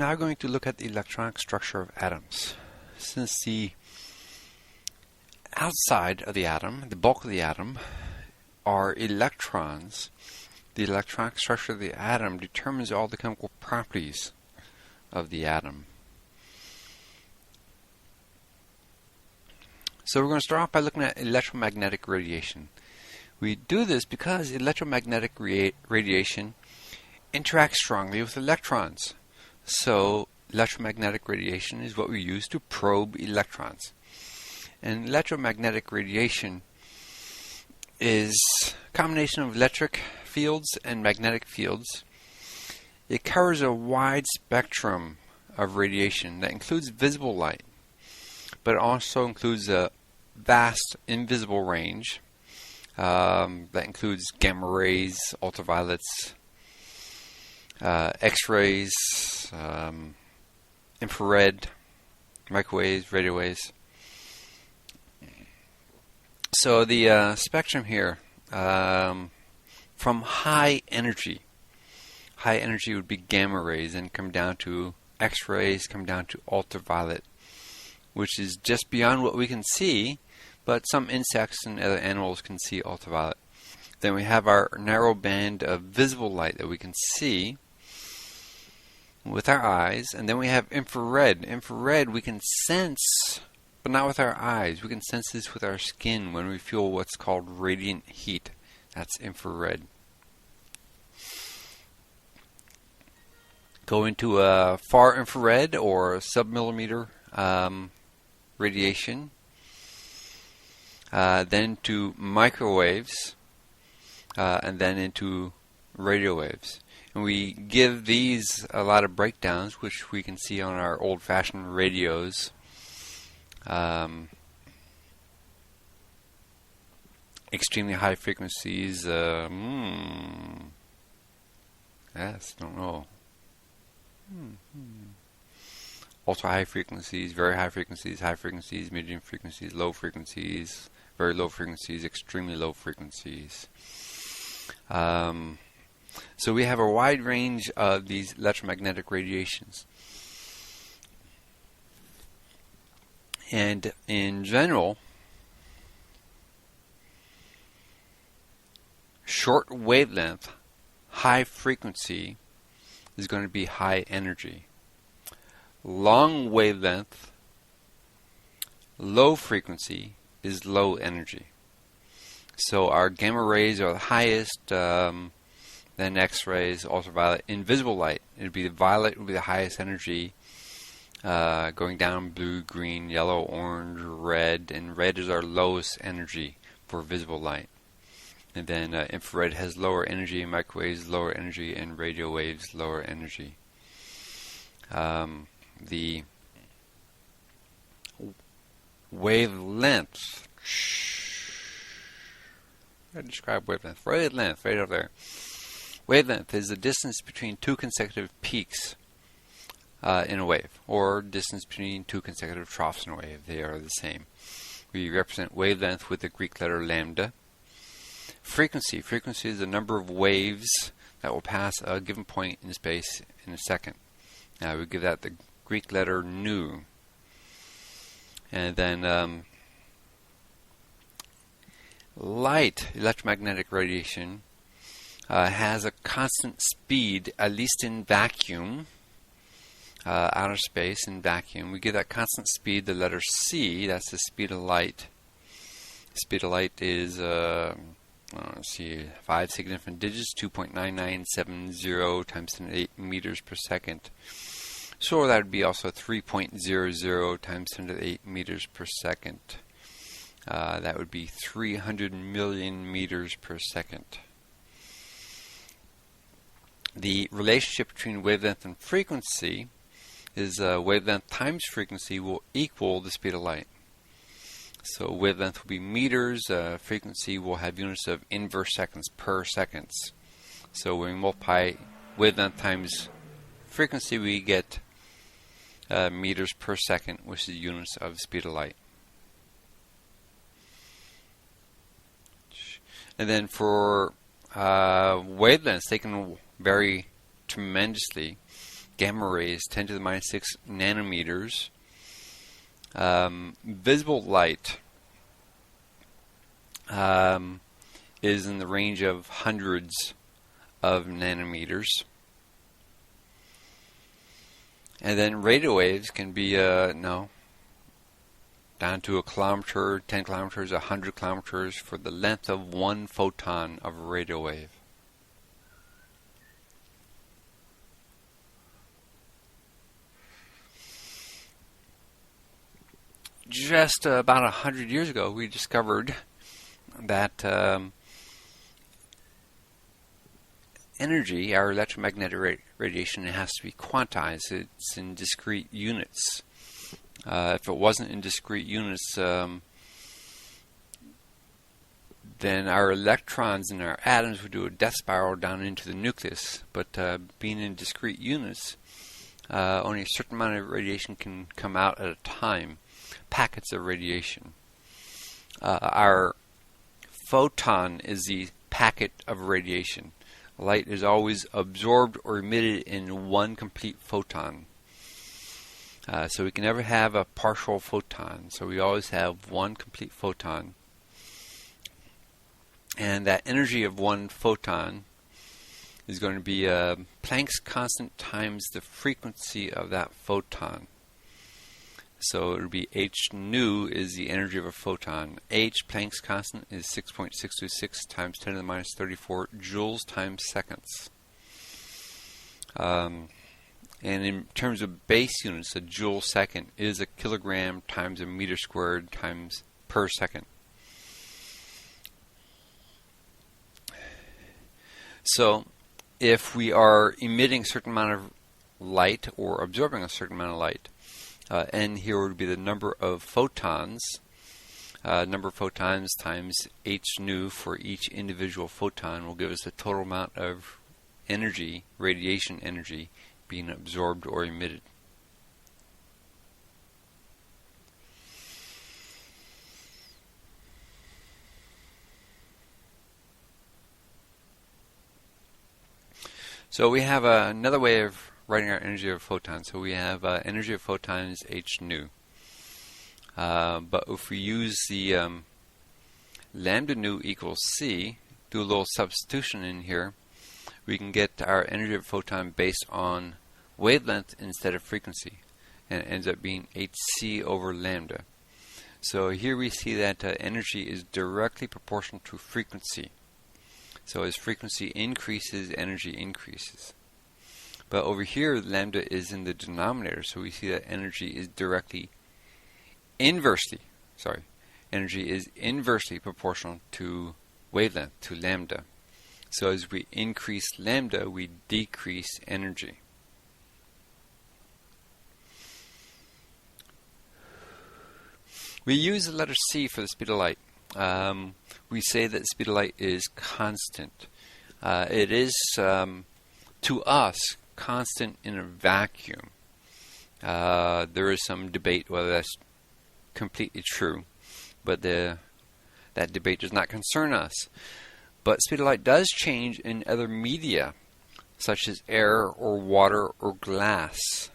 now going to look at the electronic structure of atoms. Since the outside of the atom, the bulk of the atom, are electrons, the electronic structure of the atom determines all the chemical properties of the atom. So we're going to start off by looking at electromagnetic radiation. We do this because electromagnetic radiation interacts strongly with electrons. So electromagnetic radiation is what we use to probe electrons. And electromagnetic radiation is a combination of electric fields and magnetic fields. It covers a wide spectrum of radiation that includes visible light, but it also includes a vast invisible range that includes gamma rays, ultraviolets, X-rays, infrared, microwaves, radio waves. So the spectrum here, from high energy would be gamma rays, and come down to X-rays, come down to ultraviolet, which is just beyond what we can see, but some insects and other animals can see ultraviolet. Then we have our narrow band of visible light that we can see with our eyes, and then we have infrared. Infrared we can sense, but not with our eyes. We can sense this with our skin when we feel what's called radiant heat. That's infrared. Go into a far infrared or submillimeter radiation, then to microwaves, and then into radio waves. And we give these a lot of breakdowns, which we can see on our old-fashioned radios. Extremely high frequencies. Yes, don't know. Ultra high frequencies, very high frequencies, medium frequencies, low frequencies, very low frequencies, extremely low frequencies. So we have a wide range of these electromagnetic radiations. And in general, short wavelength, high frequency is going to be high energy. Long wavelength, low frequency is low energy. So our gamma rays are the highest, then X-rays, ultraviolet, invisible light. It would be the violet would be the highest energy, going down blue, green, yellow, orange, red, and red is our lowest energy for visible light. And then infrared has lower energy, microwaves lower energy, and radio waves lower energy. The wavelength. How do I describe wavelength? Wavelength, right over there. Wavelength is the distance between two consecutive peaks in a wave, or distance between two consecutive troughs in a wave. They are the same. We represent wavelength with the Greek letter lambda. Frequency. Frequency is the number of waves that will pass a given point in space in a second. Now we give that the Greek letter nu. And then light, electromagnetic radiation, has a constant speed, at least in vacuum, outer space in vacuum. We give that constant speed the letter c. That's the speed of light. Speed of light is let's see, 5 significant digits, 2.9970 times 10 to the 8 meters per second. So that would be also 3.00 times 10 to the 8 meters per second. That would be 300 million meters per second. The relationship between wavelength and frequency is wavelength times frequency will equal the speed of light. So wavelength will be meters, frequency will have units of inverse seconds per seconds. So when we multiply wavelength times frequency, we get meters per second, which is units of speed of light. And then for wavelengths, they can vary tremendously. gamma rays, 10 to the minus 6 nanometers. Visible light is in the range of hundreds of nanometers. And then radio waves can be, down to a kilometer, 10 kilometers, 100 kilometers for the length of one photon of a radio wave. Just about 100 years ago, we discovered that energy, our electromagnetic radiation, has to be quantized. It's in discrete units. If it wasn't in discrete units, then our electrons and our atoms would do a death spiral down into the nucleus. But being in discrete units, only a certain amount of radiation can come out at a time. Packets of radiation. Our photon is the packet of radiation. Light is always absorbed or emitted in one complete photon. So we can never have a partial photon. So we always have one complete photon. And that energy of one photon is going to be Planck's constant times the frequency of that photon. So it would be h nu is the energy of a photon. H, Planck's constant, is 6.626 times 10 to the minus 34 joules times seconds. And in terms of base units, a joule second is a kilogram times a meter squared times per second. So if we are emitting a certain amount of light or absorbing a certain amount of light, N here would be the number of photons. Number of photons times h nu for each individual photon will give us the total amount of energy, radiation energy, being absorbed or emitted. So we have another way of writing our energy of photons. So we have energy of photons h nu. But if we use the lambda nu equals c, do a little substitution in here, we can get our energy of photon based on wavelength instead of frequency. And it ends up being hc over lambda. So here we see that energy is directly proportional to frequency. So as frequency increases, energy increases. But over here, lambda is in the denominator, so we see that energy is inversely proportional to wavelength, to lambda. So as we increase lambda, we decrease energy. We use the letter c for the speed of light. We say that the speed of light is constant. It is, to us, constant in a vacuum. There is some debate whether that's completely true, but that debate does not concern us. But speed of light does change in other media, such as air or water or glass.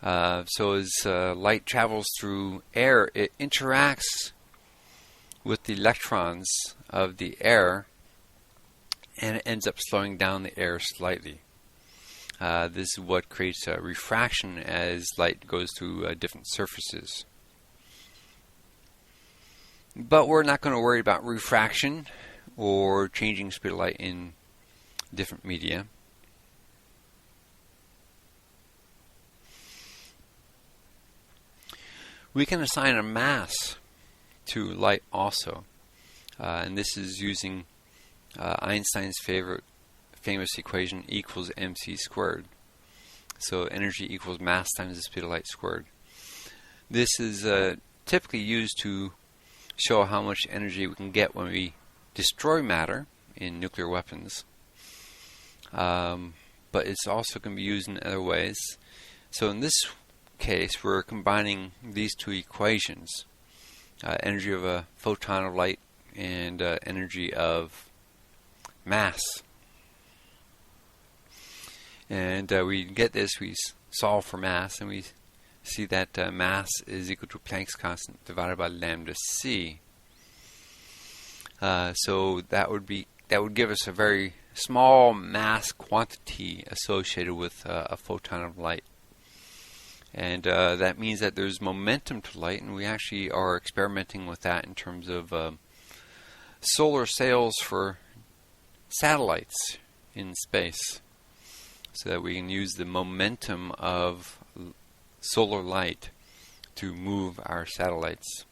So as light travels through air, it interacts with the electrons of the air, and it ends up slowing down the air slightly. This is what creates a refraction as light goes through different surfaces. But we're not going to worry about refraction or changing speed of light in different media. We can assign a mass to light also, and this is using Einstein's famous equation equals mc squared. So energy equals mass times the speed of light squared. This is typically used to show how much energy we can get when we destroy matter in nuclear weapons. But it's also can be used in other ways. So in this case, we're combining these two equations, energy of a photon of light and energy of mass. And we get this, we solve for mass, and we see that mass is equal to Planck's constant divided by lambda c. So that would give us a very small mass quantity associated with a photon of light. And that means that there's momentum to light, and we actually are experimenting with that in terms of solar sails for satellites in space, so that we can use the momentum of solar light to move our satellites.